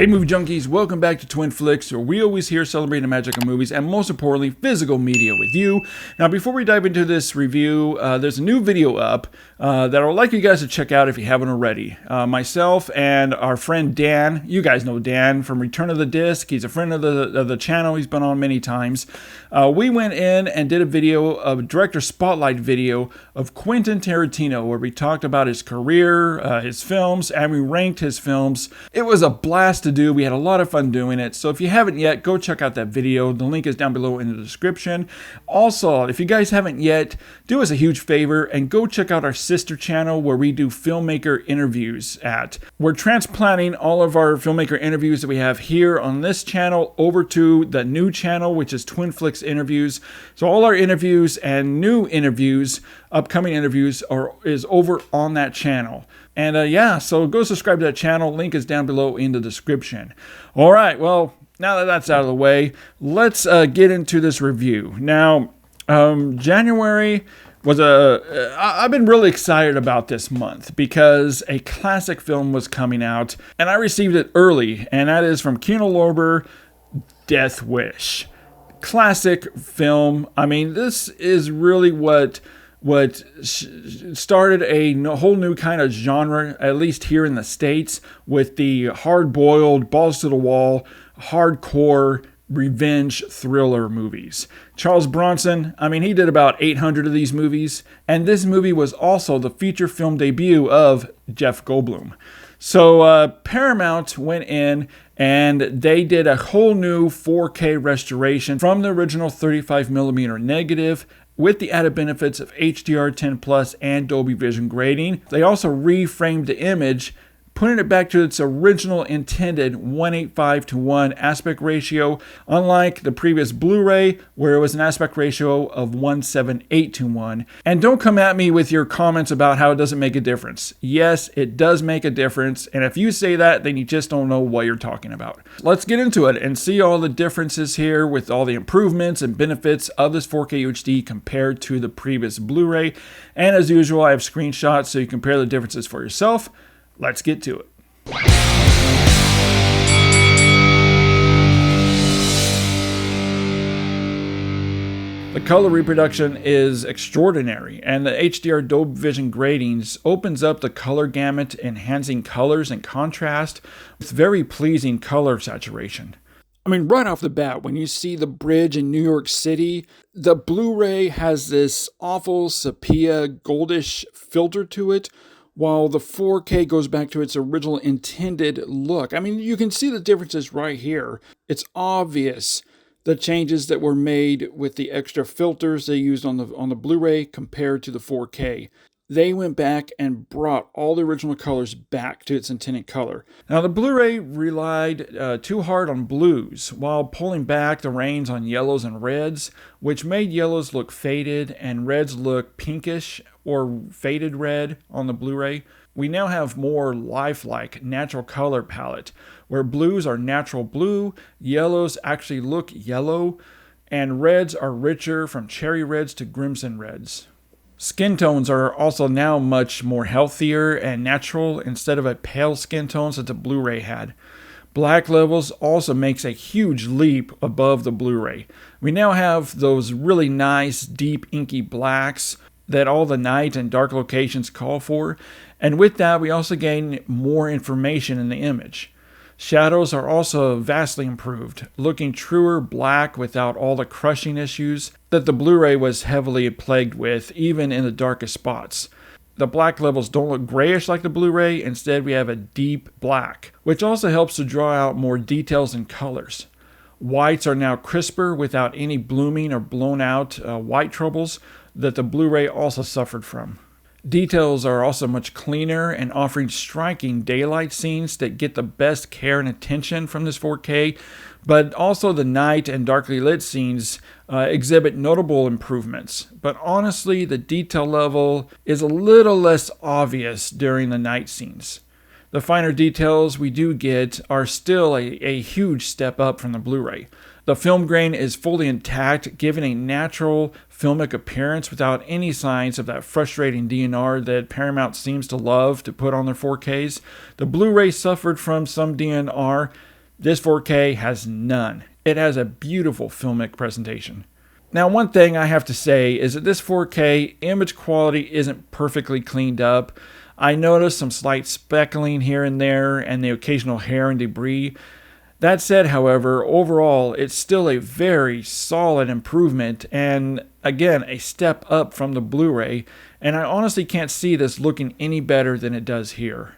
Hey movie junkies, welcome back to Twin Flicks, where we always here celebrate the magic of movies and most importantly, physical media with you. Now before we dive into this review, there's a new video up that I would like you guys to check out if you haven't already. Myself and our friend Dan, you guys know Dan from Return of the Disc, he's a friend of the channel, he's been on many times. We went in and did a video, a director spotlight video of Quentin Tarantino, where we talked about his career, his films, and we ranked his films. It was a blast to do. We had a lot of fun doing it. So if you haven't yet, go check out that video. The link is down below in the description. Also, if you guys haven't yet, do us a huge favor and go check out our sister channel where we do Filmmaker Interviews at. We're transplanting all of our Filmmaker Interviews that we have here on this channel over to the new channel, which is Twin Flicks Interviews. So all our interviews and new interviews, upcoming interviews, is over on that channel. And yeah, so go subscribe to that channel. Link is down below in the description. All right, well, now that that's out of the way, let's get into this review. Now, January was I've been really excited about this month because a classic film was coming out, and I received it early, and that is from Kino Lorber, Death Wish. Classic film. I mean, this is really what started a whole new kind of genre, at least here in the States, with the hard-boiled, balls-to-the-wall, hardcore revenge thriller movies. Charles Bronson, I mean, he did about 800 of these movies, and this movie was also the feature film debut of Jeff Goldblum. So Paramount went in and they did a whole new 4K restoration from the original 35mm negative, with the added benefits of HDR10 Plus and Dolby Vision grading. They also reframed the image, putting it back to its original intended 1:8:5 aspect ratio, unlike the previous Blu-ray where it was an aspect ratio of 1:7:8. And don't come at me with your comments about how it doesn't make a difference. Yes, it does make a difference, and if you say that, then you just don't know what you're talking about. Let's get into it and see all the differences here with all the improvements and benefits of this 4K UHD compared to the previous Blu-ray. And as usual, I have screenshots so you can compare the differences for yourself. Let's get to it. The color reproduction is extraordinary, and the HDR Dolby Vision gradings opens up the color gamut, enhancing colors and contrast with very pleasing color saturation. I mean, right off the bat, when you see the bridge in New York City, the Blu-ray has this awful sepia goldish filter to it, while the 4K goes back to its original intended look. I mean, you can see the differences right here. It's obvious the changes that were made with the extra filters they used on the Blu-ray compared to the 4K. They went back and brought all the original colors back to its intended color. Now, the Blu-ray relied too hard on blues while pulling back the reins on yellows and reds, which made yellows look faded and reds look pinkish or faded red on the Blu-ray. We now have more lifelike natural color palette, where blues are natural blue, yellows actually look yellow, and reds are richer from cherry reds to crimson reds. Skin tones are also now much more healthier and natural instead of a pale skin tones that the Blu-ray had. Black levels also makes a huge leap above the Blu-ray. We now have those really nice deep inky blacks that all the night and dark locations call for, and with that we also gain more information in the image. Shadows are also vastly improved, looking truer black without all the crushing issues that the Blu-ray was heavily plagued with, even in the darkest spots. The black levels don't look grayish like the Blu-ray, instead we have a deep black, which also helps to draw out more details and colors. Whites are now crisper without any blooming or blown out white troubles that the Blu-ray also suffered from. Details are also much cleaner and offering striking daylight scenes that get the best care and attention from this 4K, but also the night and darkly lit scenes exhibit notable improvements. But honestly, the detail level is a little less obvious during the night scenes. The finer details we do get are still a huge step up from the Blu-ray. The film grain is fully intact, giving a natural filmic appearance without any signs of that frustrating DNR that Paramount seems to love to put on their 4Ks. The Blu-ray suffered from some DNR, This 4K has none. It has a beautiful filmic presentation. Now, one thing I have to say is that this 4K image quality isn't perfectly cleaned up. I noticed some slight speckling here and there and the occasional hair and debris. That said, however, overall, it's still a very solid improvement and, again, a step up from the Blu-ray, and I honestly can't see this looking any better than it does here.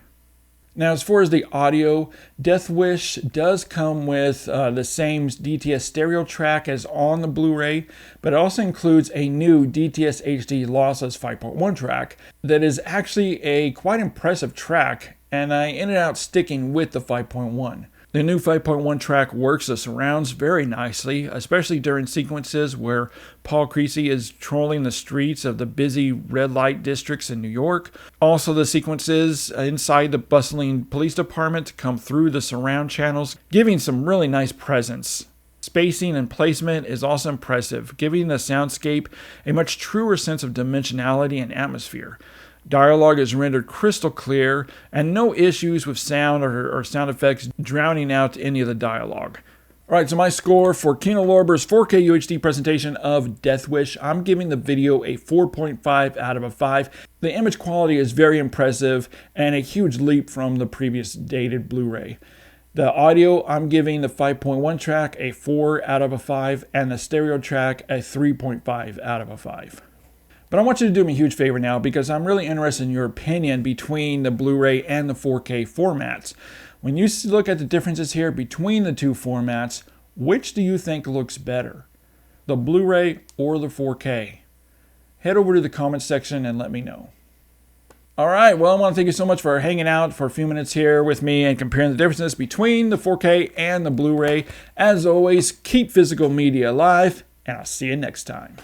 Now, as far as the audio, Death Wish does come with the same DTS stereo track as on the Blu-ray, but it also includes a new DTS HD lossless 5.1 track that is actually a quite impressive track, and I ended up sticking with the 5.1. The new 5.1 track works the surrounds very nicely, especially during sequences where Paul Creasy is trolling the streets of the busy red light districts in New York. Also, the sequences inside the bustling police department come through the surround channels, giving some really nice presence. Spacing and placement is also impressive, giving the soundscape a much truer sense of dimensionality and atmosphere. Dialogue is rendered crystal clear, and no issues with sound or sound effects drowning out any of the dialogue. Alright, so my score for Kino Lorber's 4K UHD presentation of Death Wish, I'm giving the video a 4.5 out of 5. The image quality is very impressive and a huge leap from the previous dated Blu-ray. The audio, I'm giving the 5.1 track a 4 out of 5, and the stereo track a 3.5 out of 5. But I want you to do me a huge favor now, because I'm really interested in your opinion between the Blu-ray and the 4K formats. When you look at the differences here between the two formats, which do you think looks better? The Blu-ray or the 4K? Head over to the comments section and let me know. Alright, well, I want to thank you so much for hanging out for a few minutes here with me and comparing the differences between the 4K and the Blu-ray. As always, keep physical media alive, and I'll see you next time.